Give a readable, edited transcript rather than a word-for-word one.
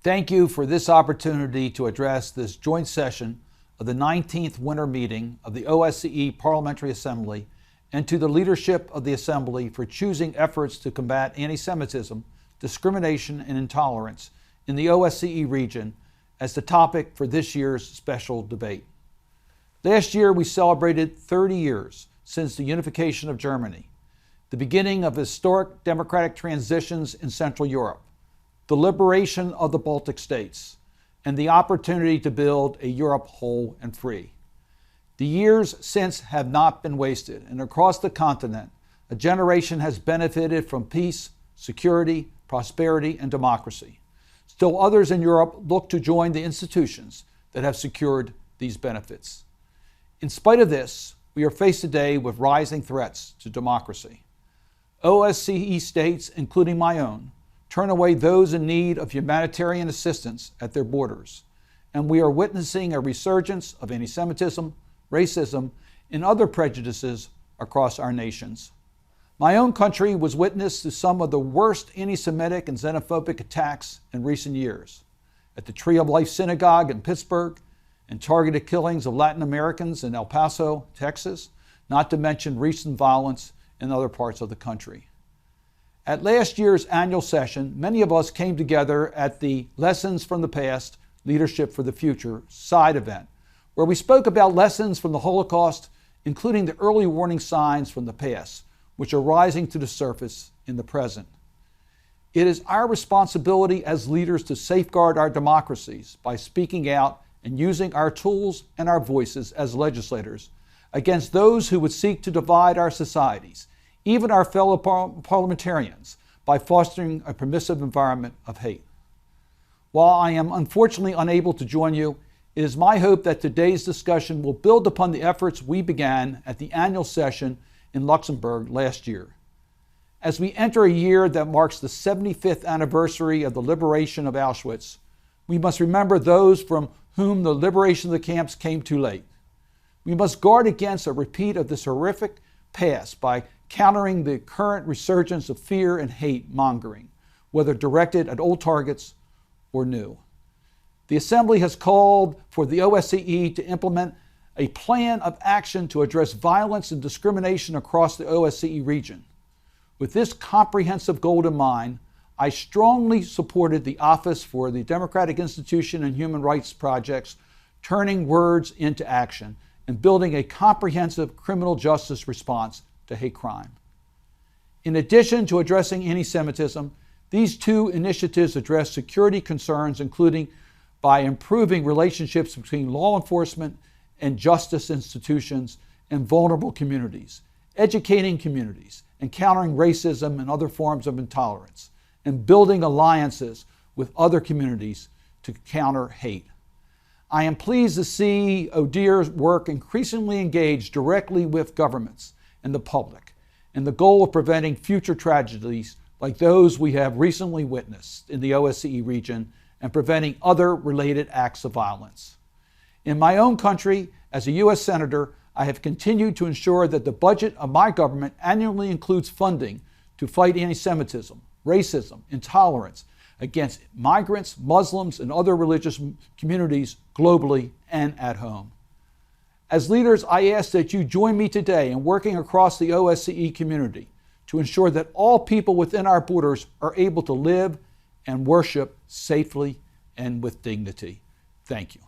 Thank you for this opportunity to address this joint session of the 19th Winter Meeting of the OSCE Parliamentary Assembly and to the leadership of the Assembly for choosing efforts to combat anti-Semitism, discrimination, and intolerance in the OSCE region as the topic for this year's special debate. Last year, we celebrated 30 years since the unification of Germany, the beginning of historic democratic transitions in Central Europe, the liberation of the Baltic states, and the opportunity to build a Europe whole and free. The years since have not been wasted, and across the continent, a generation has benefited from peace, security, prosperity, and democracy. Still others in Europe look to join the institutions that have secured these benefits. In spite of this, we are faced today with rising threats to democracy. OSCE states, including my own, turn away those in need of humanitarian assistance at their borders, and we are witnessing a resurgence of anti-Semitism, racism, and other prejudices across our nations. My own country was witness to some of the worst anti-Semitic and xenophobic attacks in recent years. At the Tree of Life Synagogue in Pittsburgh, and targeted killings of Latin Americans in El Paso, Texas, not to mention recent violence in other parts of the country. At last year's annual session, many of us came together at the Lessons from the Past, Leadership for the Future side event, where we spoke about lessons from the Holocaust, including the early warning signs from the past, which are rising to the surface in the present. It is our responsibility as leaders to safeguard our democracies by speaking out and using our tools and our voices as legislators against those who would seek to divide our societies, even our fellow parliamentarians, by fostering a permissive environment of hate. While I am unfortunately unable to join you, it is my hope that today's discussion will build upon the efforts we began at the annual session in Luxembourg last year. As we enter a year that marks the 75th anniversary of the liberation of Auschwitz, we must remember those from whom the liberation of the camps came too late. We must guard against a repeat of this horrific past by countering the current resurgence of fear and hate mongering, whether directed at old targets or new. The Assembly has called for the OSCE to implement a plan of action to address violence and discrimination across the OSCE region. With this comprehensive goal in mind, I strongly supported the Office for the Democratic Institution and Human Rights Projects, turning words into action and building a comprehensive criminal justice response to hate crime. In addition to addressing anti-Semitism, these two initiatives address security concerns, including by improving relationships between law enforcement and justice institutions and vulnerable communities, educating communities, and countering racism and other forms of intolerance, and building alliances with other communities to counter hate. I am pleased to see ODIHR's work increasingly engage directly with governments and the public, and the goal of preventing future tragedies like those we have recently witnessed in the OSCE region and preventing other related acts of violence. In my own country, as a U.S. Senator, I have continued to ensure that the budget of my government annually includes funding to fight anti-Semitism, racism, intolerance against migrants, Muslims, and other religious communities globally and at home. As leaders, I ask that you join me today in working across the OSCE community to ensure that all people within our borders are able to live and worship safely and with dignity. Thank you.